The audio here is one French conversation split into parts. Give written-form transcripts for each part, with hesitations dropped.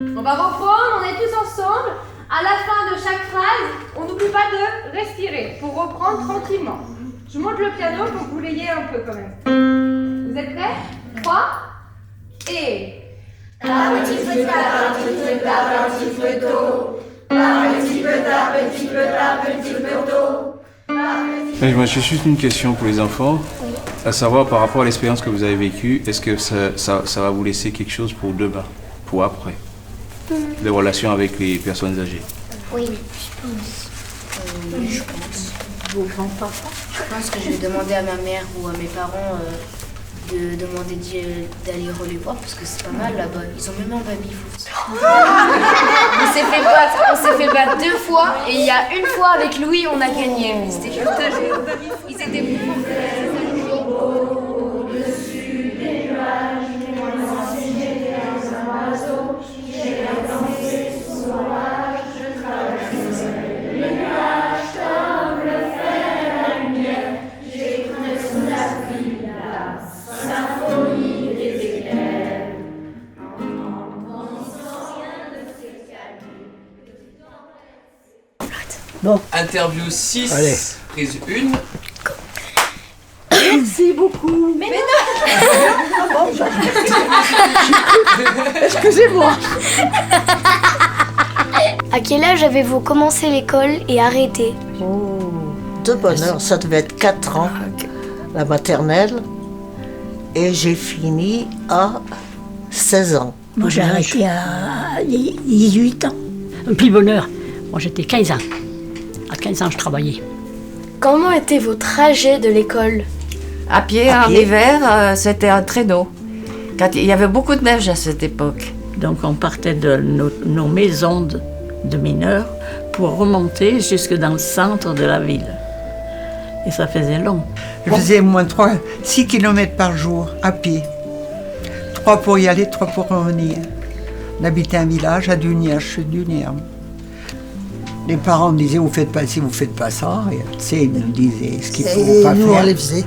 On va reprendre, on est tous ensemble. À la fin de chaque phrase, on n'oublie pas de respirer pour reprendre tranquillement. Je monte le piano pour que vous l'ayez un peu quand même. Vous êtes prêts? 3 et... Un petit peu tard, un petit peu tard, un petit peu tôt. Un petit peu tard, petit peu tard, petit peu tôt. Moi, j'ai juste une question pour les enfants, à savoir par rapport à l'expérience que vous avez vécue, est-ce que ça va vous laisser quelque chose pour demain, pour après, les relations avec les personnes âgées? Oui, je pense. Je pense. Vos grands-parents? Je pense que je vais demander à ma mère ou à mes parents de demander d'aller les voir parce que c'est pas mal là-bas. Ils ont même un baby-foot. On s'est fait battre 2 fois et il y a une fois avec Louis on a gagné. C'était juste ils étaient Au-dessus des nuages, moi aussi j'étais un oiseau. J'ai dansé sauvage, je traversais les nuages comme le fait la lumière. J'ai cru sous la pluie la symphonie des éclairs. Bon. Interview 6, Allez. prise 1. Merci beaucoup. Mais non. Excusez-moi. À quel âge avez-vous commencé l'école et arrêté? Oh, de bonne heure, ça devait être 4 ans, la maternelle. Et j'ai fini à 16 ans. Moi, j'ai arrêté à 18 ans. Un plus bonheur. Moi, j'étais 15 ans. À 15 ans, je travaillais. Comment étaient vos trajets de l'école? À pied, en hiver, c'était un traîneau. Il y avait beaucoup de neige à cette époque. Donc, on partait de nos maisons de mineurs pour remonter jusque dans le centre de la ville. Et ça faisait long. Je faisais moins 6 km par jour, à pied. 3 pour y aller, 3 pour revenir. On habitait un village à Dunière, chez Dunière. Les parents me disaient, vous faites pas ci, vous faites pas ça. Et, tu sais, ils nous disaient ce qu'il ne faut pas nous, faire. on les faisait.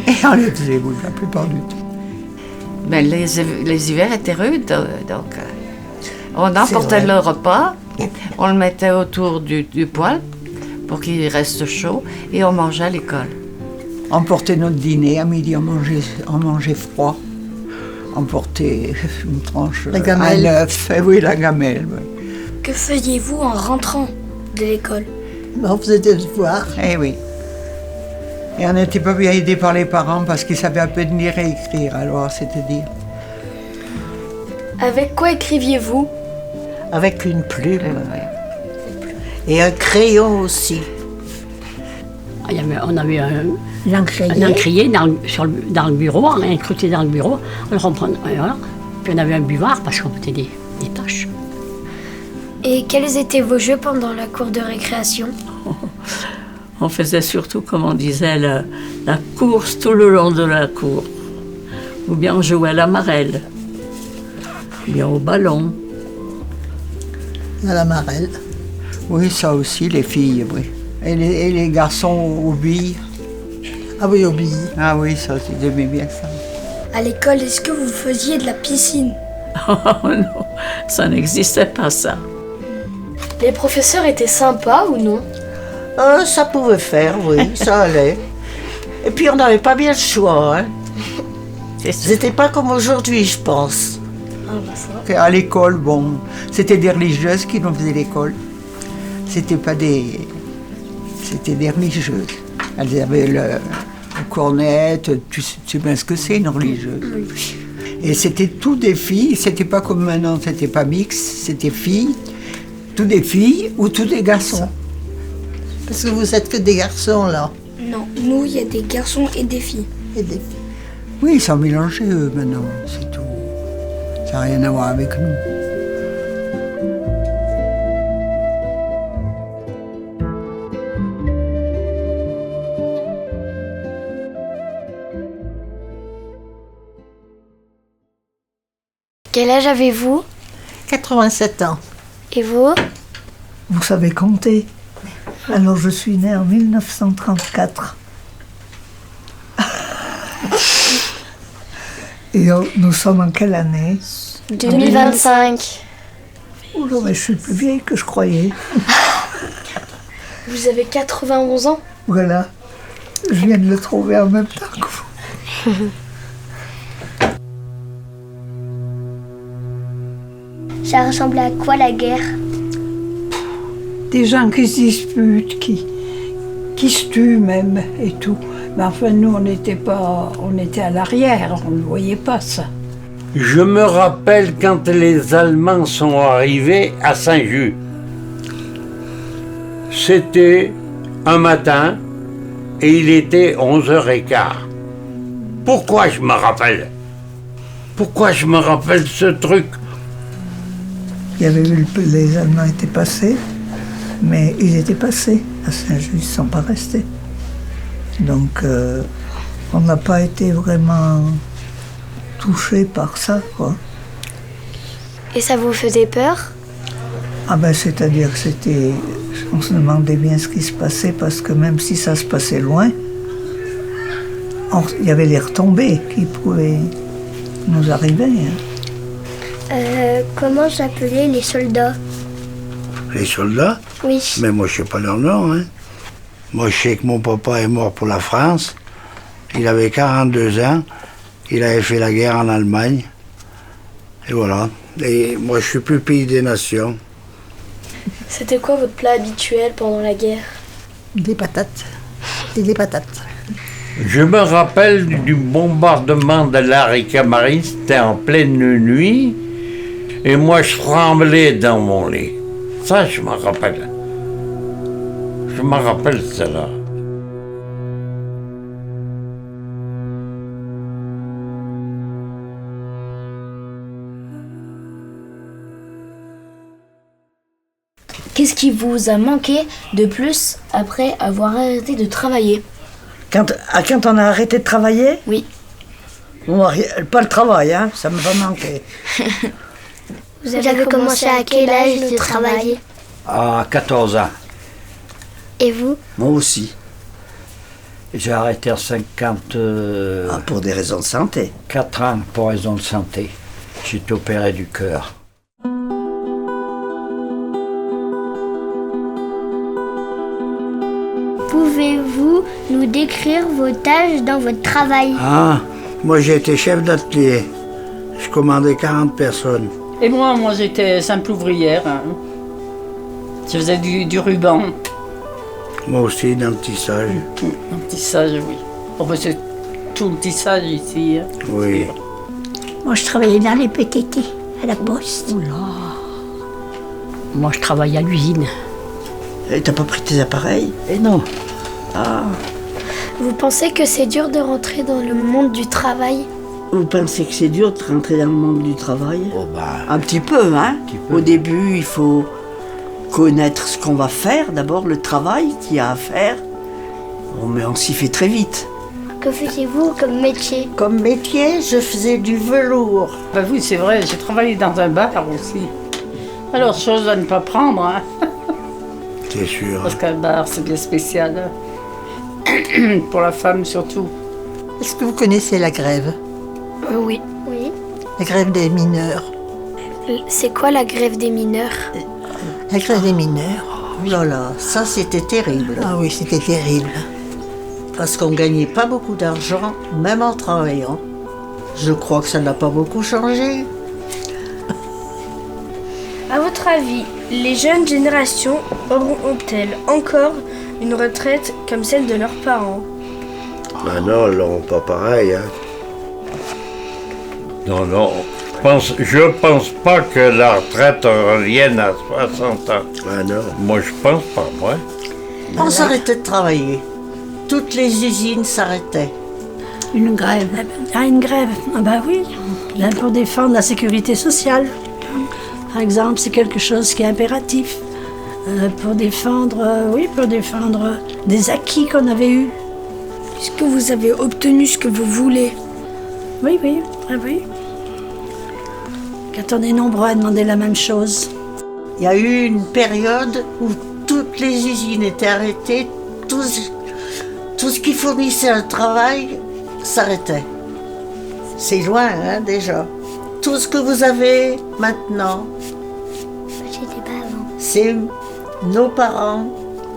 Et on les faisait, oui, la plupart du temps. Mais les hivers étaient rudes, donc on emportait le repas, on le mettait autour du poêle pour qu'il reste chaud et on mangeait à l'école. On portait notre dîner, à midi on mangeait froid. On portait une tranche, La gamelle. un œuf, oui, la gamelle. Oui. Que faisiez-vous en rentrant de l'école? On faisait des devoirs. Eh oui. Et on n'était pas bien aidés par les parents parce qu'ils savaient à peine lire et écrire, alors c'était dire. Avec quoi écriviez-vous? Avec une plume. Et un crayon aussi. On avait un L'encrier. encrier dans le bureau, un incrusté dans le bureau. On le reprenait, voilà. Puis on avait un buvard parce qu'on mettait des tâches. Et quels étaient vos jeux pendant la cour de récréation? On faisait surtout, comme on disait, la course tout le long de la cour. Ou bien on jouait à la marelle. Ou bien au ballon. À la marelle. Oui, ça aussi, les filles, oui. Et les garçons aux billes. Ah oui, aux billes. Ah oui, ça, ils aimaient bien ça. À l'école, est-ce que vous faisiez de la piscine? Oh non, ça n'existait pas ça. Les professeurs étaient sympas ou non? Ça pouvait faire, oui, ça allait. Et puis on n'avait pas bien le choix. Hein. C'était pas comme aujourd'hui, je pense. Ah bah ça. À l'école, bon, c'était des religieuses qui nous faisaient l'école. C'était pas des... C'était des religieuses. Elles avaient le cornette, tu sais bien ce que c'est, une religieuse. Et c'était tout des filles, c'était pas comme maintenant, c'était pas mix, c'était filles, tout des filles ou tous des garçons. Parce que vous êtes que des garçons, là. Non, nous, il y a des garçons et des filles. Et des filles. Oui, ils sont mélangés, eux, maintenant, c'est tout. Ça n'a rien à voir avec nous. Quel âge avez-vous? 87 ans. Et vous? Vous savez compter. Alors je suis née en 1934. Et nous sommes en quelle année? 2025. Oh non, mais je suis plus vieille que je croyais. Vous avez 91 ans? Voilà. Je viens de le trouver en même temps que vous. Ça ressemblait à quoi la guerre? Des gens qui se disputent, qui se tuent même et tout. Mais enfin, nous, on était à l'arrière, on ne voyait pas ça. Je me rappelle quand les Allemands sont arrivés à Saint-Just. C'était un matin et il était 11h15. Pourquoi je me rappelle? Pourquoi je me rappelle ce truc? Il y avait eu les Allemands étaient passés, mais ils étaient passés à Saint-Just, ils ne sont pas restés. Donc on n'a pas été vraiment touchés par ça, quoi. Et ça vous faisait peur? Ah ben c'est-à-dire que c'était... On se demandait bien ce qui se passait parce que même si ça se passait loin, il y avait les retombées qui pouvaient nous arriver. Hein. Comment s'appelaient les soldats? Les soldats? Oui. Mais moi je sais pas leur nom. Hein. Moi je sais que mon papa est mort pour la France. Il avait 42 ans. Il avait fait la guerre en Allemagne. Et voilà. Et moi je suis plus pays des nations. C'était quoi votre plat habituel pendant la guerre? Des patates. Des patates. Je me rappelle du bombardement de l'Arica Marine, c'était en pleine nuit, et moi je tremblais dans mon lit. Ça, je me rappelle. Je me rappelle cela. Qu'est-ce qui vous a manqué de plus après avoir arrêté de travailler? Quand on a arrêté de travailler? Oui. Bon, pas le travail, hein, ça me va manquer. Vous avez commencé à quel âge de travailler? À 14 ans. Et vous? Moi aussi. J'ai arrêté à 50... pour des raisons de santé. 4 ans pour raison de santé. J'ai été opéré du cœur. Pouvez-vous nous décrire vos tâches dans votre travail? Ah, moi j'ai été chef d'atelier. Je commandais 40 personnes. Et moi j'étais simple ouvrière. Hein. Je faisais du ruban. Moi aussi, dans le tissage. Dans le tissage, oui. On faisait tout le tissage ici. Hein. Oui. Moi, je travaillais dans les PTT, à la poste. Oula. Moi, je travaille à l'usine. Et t'as pas pris tes appareils? Et non. Ah. Vous pensez que c'est dur de rentrer dans le monde du travail? Vous pensez que c'est dur de rentrer dans le monde du travail? Oh bah, un petit peu, hein. Au début, il faut connaître ce qu'on va faire, d'abord le travail qu'il y a à faire. Bon, mais on s'y fait très vite. Que faisiez-vous comme métier? Comme métier, je faisais du velours. Bah oui, c'est vrai, j'ai travaillé dans un bar aussi. Alors, chose à ne pas prendre, hein. C'est sûr. Parce qu'un bar, c'est bien spécial. Hein. Pour la femme, surtout. Est-ce que vous connaissez la grève? Oui. Oui. La grève des mineurs. C'est quoi la grève des mineurs? La grève des mineurs. Oh là là, ça c'était terrible. Ah oui, c'était terrible. Parce qu'on gagnait pas beaucoup d'argent, même en travaillant. Je crois que ça n'a pas beaucoup changé. À votre avis, les jeunes générations auront-elles encore une retraite comme celle de leurs parents? Ben non, ils n'auront pas pareil. Hein. Non, non. Je pense pas que la retraite revienne à 60 ans. Ah non. Moi, je pense pas, moi. On s'arrêtait de travailler. Toutes les usines s'arrêtaient. Une grève. Ah, une grève. Ah bah oui. Là, pour défendre la sécurité sociale. Par exemple, c'est quelque chose qui est impératif. Pour défendre des acquis qu'on avait eus. Est-ce que vous avez obtenu ce que vous voulez? Oui, oui. Ah oui. Quand on est nombreux à demander la même chose. Il y a eu une période où toutes les usines étaient arrêtées, tout ce qui fournissait un travail s'arrêtait. C'est loin, hein, déjà. Tout ce que vous avez maintenant, C'est nos parents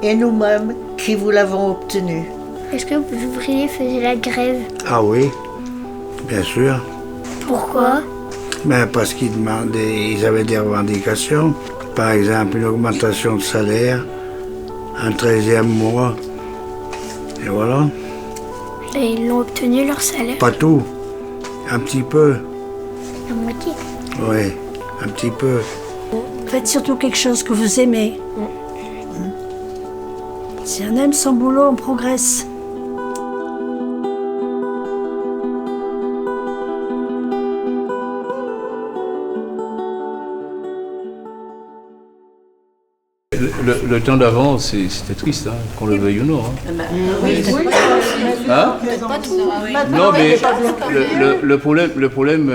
et nous-mêmes qui vous l'avons obtenu. Est-ce que les ouvriers faisaient la grève? Ah oui, bien sûr. Pourquoi? Ben parce qu'ils demandaient, ils avaient des revendications. Par exemple, une augmentation de salaire, un 13e mois. Et voilà. Et ils l'ont obtenu leur salaire? Pas tout, un petit peu. La moitié? Oui, un petit peu. Faites surtout quelque chose que vous aimez. Si on aime son boulot, on progresse. Le temps d'avant, c'était triste, hein, qu'on le veuille ou non. Hein. Hein? Non, mais le problème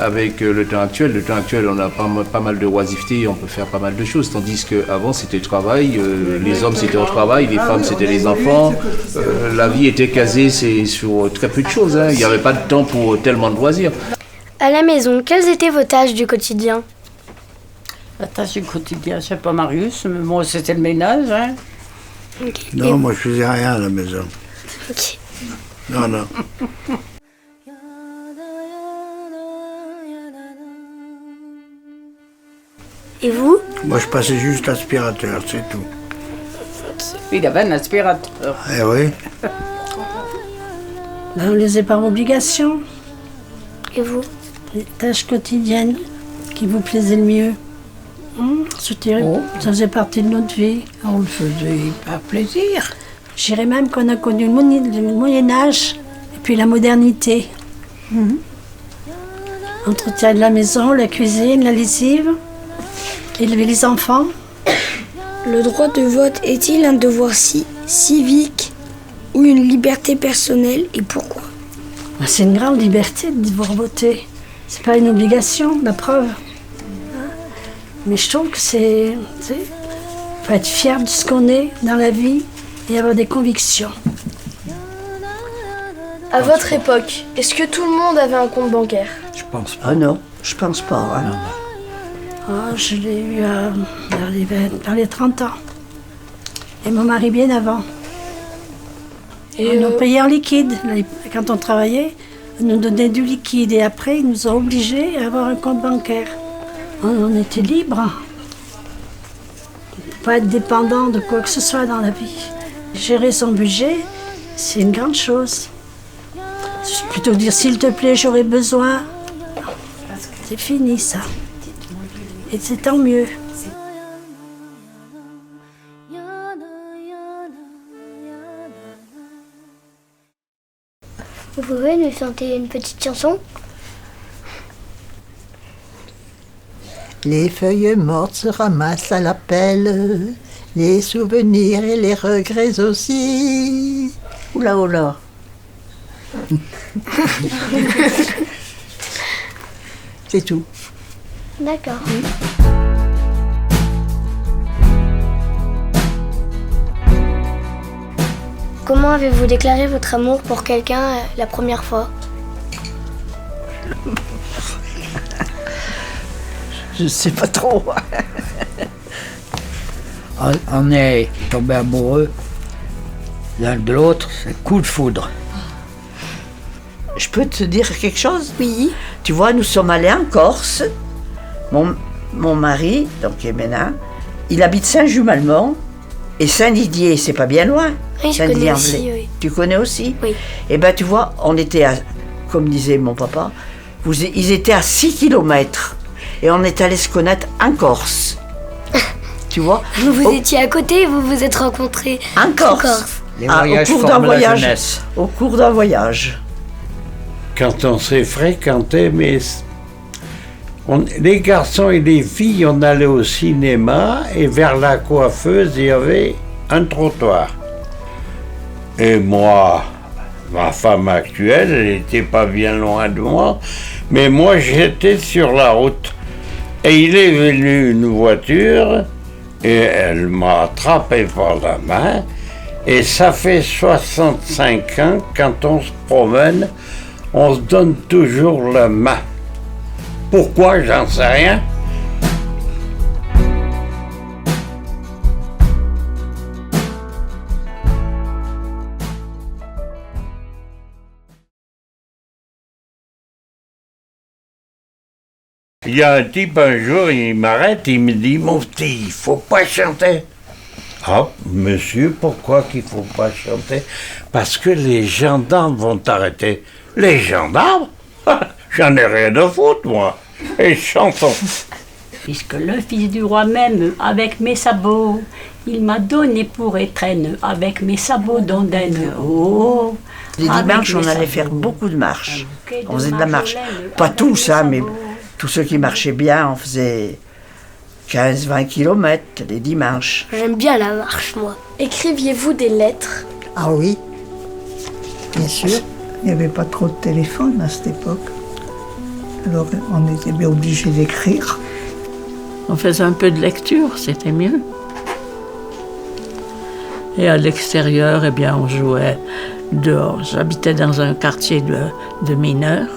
avec le temps actuel, on a pas mal de oisiveté, on peut faire pas mal de choses, tandis qu'avant c'était le travail, les hommes c'était au travail, les femmes c'était les enfants, la vie était casée sur très peu de choses, hein. Il n'y avait pas de temps pour tellement de loisirs. À la maison, quelles étaient vos tâches du quotidien? La tâche du quotidien, c'est pas Marius, mais moi c'était le ménage. Hein. Okay. Non, moi je faisais rien à la maison. Okay. Non, non. Et vous? Moi je passais juste l'aspirateur, c'est tout. Il avait un aspirateur. Eh oui. Ben, on les faisait par obligation. Et vous? Les tâches quotidiennes qui vous plaisaient le mieux. C'était, ça faisait partie de notre vie. On le faisait par plaisir. Je dirais même qu'on a connu le Moyen-Âge et puis la modernité. Entretien de la maison, la cuisine, la lessive, élever les enfants. Le droit de vote est-il un devoir civique ou une liberté personnelle et pourquoi? C'est une grande liberté de devoir voter. C'est pas une obligation, la preuve. Mais je trouve que faut être fier de ce qu'on est dans la vie et avoir des convictions. À votre époque, est-ce que tout le monde avait un compte bancaire? Je pense pas. Ah non, je pense pas. Hein. Je l'ai eu vers les 30 ans. Et mon mari bien avant. Et on payait en liquide. Quand on travaillait, on nous donnait du liquide. Et après, ils nous ont obligés à avoir un compte bancaire. On était libre. Pas être dépendant de quoi que ce soit dans la vie. Gérer son budget, c'est une grande chose. Plutôt que dire s'il te plaît, j'aurais besoin. C'est fini ça. Et c'est tant mieux. Vous pouvez nous chanter une petite chanson? Les feuilles mortes se ramassent à la pelle, les souvenirs et les regrets aussi. Oula, oula. C'est tout. D'accord. Comment avez-vous déclaré votre amour pour quelqu'un la première fois? Je sais pas trop. On est tombé amoureux l'un de l'autre, c'est coup de foudre. Je peux te dire quelque chose? Oui. Tu vois, nous sommes allés en Corse. Mon mari, donc Yéména, il habite Saint-Just-Malmont et Saint-Didier, c'est pas bien loin. Oui, je connais aussi, oui. Tu connais aussi? Oui. Eh ben, tu vois, on était à, comme disait mon papa, ils étaient à 6 km et on est allé se connaître en Corse. Tu vois? Vous étiez à côté et vous vous êtes rencontrés en Corse. Les voyages forment la jeunesse. Au cours d'un voyage. Quand on s'est fréquenté, mais les garçons et les filles, on allait au cinéma et vers la coiffeuse, il y avait un trottoir. Et moi, ma femme actuelle, elle n'était pas bien loin de moi, mais moi j'étais sur la route. Et il est venu une voiture et elle m'a attrapé par la main. Et ça fait 65 ans, quand on se promène, on se donne toujours la main. Pourquoi, j'en sais rien. Il y a un type un jour, il m'arrête, il me dit, mon petit, il faut pas chanter. Ah, monsieur, pourquoi qu'il faut pas chanter? Parce que les gendarmes vont t'arrêter. Les gendarmes? J'en ai rien à foutre, moi. Et chantons. Puisque le fils du roi même, avec mes sabots, il m'a donné pour étrenne, avec mes sabots d'ondaine. Oh, les dimanches, on allait faire beaucoup de marches. On faisait de la marche. Pas tous, hein, mais tous ceux qui marchaient bien, on faisait 15-20 km les dimanches. J'aime bien la marche, moi. Écriviez-vous des lettres? Ah oui, bien sûr. Il n'y avait pas trop de téléphone à cette époque. Alors on était bien obligé d'écrire. On faisait un peu de lecture, c'était mieux. Et à l'extérieur, eh bien, on jouait dehors. J'habitais dans un quartier de mineurs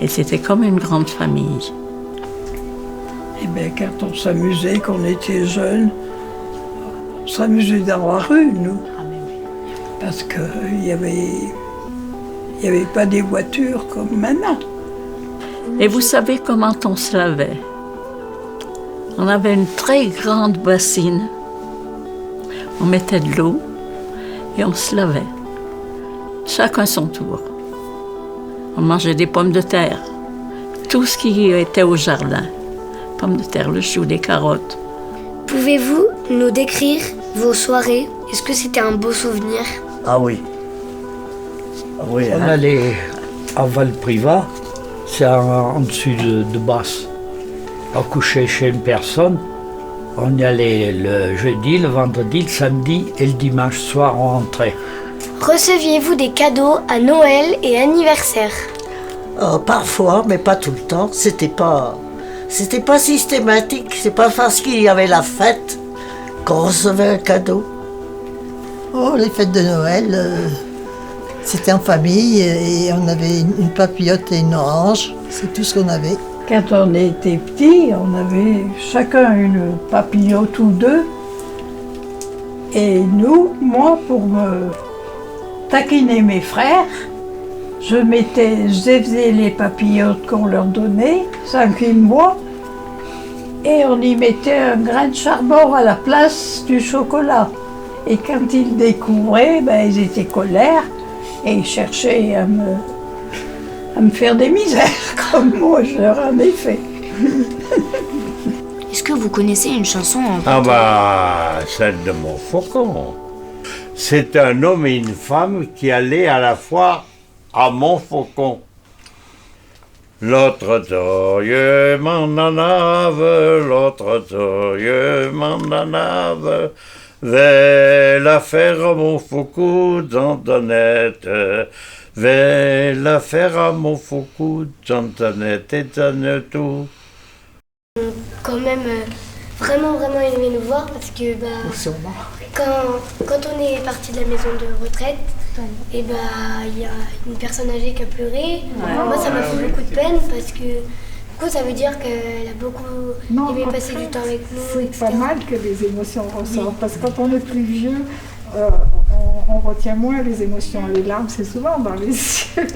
et c'était comme une grande famille. Et bien, quand on s'amusait, qu'on était jeunes, on s'amusait dans la rue, nous. Parce qu'il n'y avait pas des voitures comme maintenant. Et vous savez comment on se lavait? On avait une très grande bassine. On mettait de l'eau et on se lavait. Chacun son tour. On mangeait des pommes de terre. Tout ce qui était au jardin. Pommes de terre, le chou, des carottes. Pouvez-vous nous décrire vos soirées? Est-ce que c'était un beau souvenir? Ah oui. Ah oui, on allait à Valprivat, c'est en dessus de Basse. On couchait chez une personne. On y allait le jeudi, le vendredi, le samedi et le dimanche soir, on rentrait. Receviez-vous des cadeaux à Noël et anniversaire? Parfois, mais pas tout le temps. C'était pas systématique. C'est pas parce qu'il y avait la fête qu'on recevait un cadeau. Oh, les fêtes de Noël, c'était en famille et on avait une papillote et une orange. C'est tout ce qu'on avait. Quand on était petits, on avait chacun une papillote ou deux. Et nous, moi, pour me taquiner mes frères, je faisais les papillotes qu'on leur donnait, 5 mois, et on y mettait un grain de charbon à la place du chocolat. Et quand ils découvraient, ben, ils étaient colères et ils cherchaient à me faire des misères, comme moi je leur en ai fait. Est-ce que vous connaissez une chanson en Ah bah, celle de Montfaucon. C'est un homme et une femme qui allaient à la fois à Montfaucon. L'autre torieux m'en enave, l'autre torieux m'en enave, vais la faire à Montfaucon d'Antoinette, vais la faire à Montfaucon d'Antoinette et tout. Quand même vraiment aimé nous voir parce que quand on est parti de la maison de retraite, et il y a une personne âgée qui a pleuré. Moi ça m'a fait beaucoup de peine parce que du coup ça veut dire qu'elle a beaucoup aimé passer du temps avec nous. C'est pas mal que les émotions ressortent parce que quand on est plus vieux, on retient moins les émotions. Les larmes c'est souvent dans les yeux.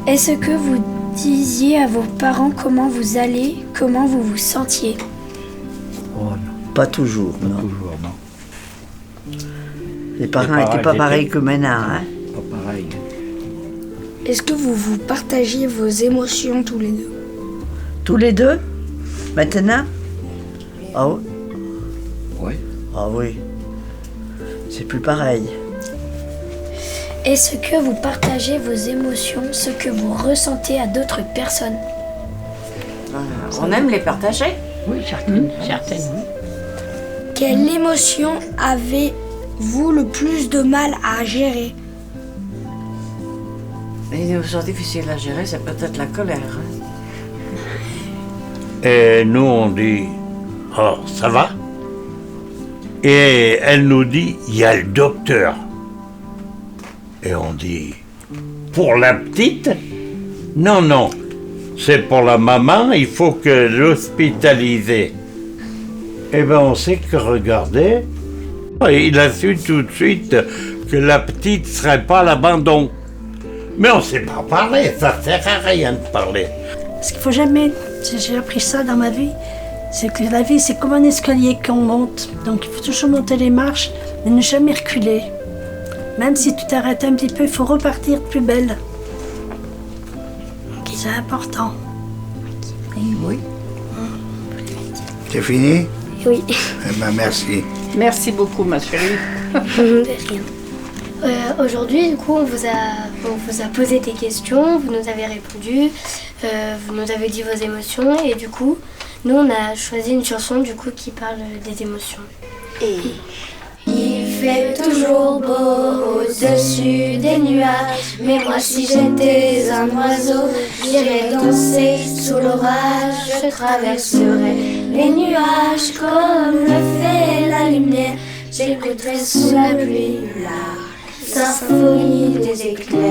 Est-ce que vous disiez à vos parents comment vous allez, comment vous vous sentiez? Oh, non. Pas toujours, non. Les parents n'étaient pas pareils que maintenant. Hein? Pas pareil. Est-ce que vous partagez vos émotions tous les deux? Tous les deux? Maintenant? Ah oui? Oui. Ah oui. C'est plus pareil. Est-ce que vous partagez vos émotions, ce que vous ressentez à d'autres personnes? On aime les partager. Oui, certaines. Quelle émotion avez-vous le plus de mal à gérer? Les émotions difficiles à gérer, c'est peut-être la colère. Hein. Et nous, on dit, oh, ça va? Et elle nous dit, il y a le docteur. Et on dit, pour la petite? Non, non, c'est pour la maman, il faut que l'hospitaliser. Eh bien, on sait que regarder, il a su tout de suite que la petite serait pas à l'abandon. Mais on ne sait pas parler, ça sert à rien de parler. Parce qu'il faut jamais, j'ai appris ça dans ma vie, c'est que la vie c'est comme un escalier qu'on monte. Donc il faut toujours monter les marches, mais ne jamais reculer. Même si tu t'arrêtes un petit peu, il faut repartir plus belle. C'est important. Oui. C'est fini? Oui. Eh ben, merci. Merci beaucoup, ma chérie. De rien. Aujourd'hui, du coup, on vous a posé des questions, vous nous avez répondu, vous nous avez dit vos émotions, et du coup, nous, on a choisi une chanson, du coup, qui parle des émotions. Et il fait toujours beau au-dessus des nuages, mais moi si j'étais un oiseau, j'irais danser sous l'orage, je traverserais les nuages comme le fait la lumière, j'écouterais sous la pluie la symphonie des éclairs.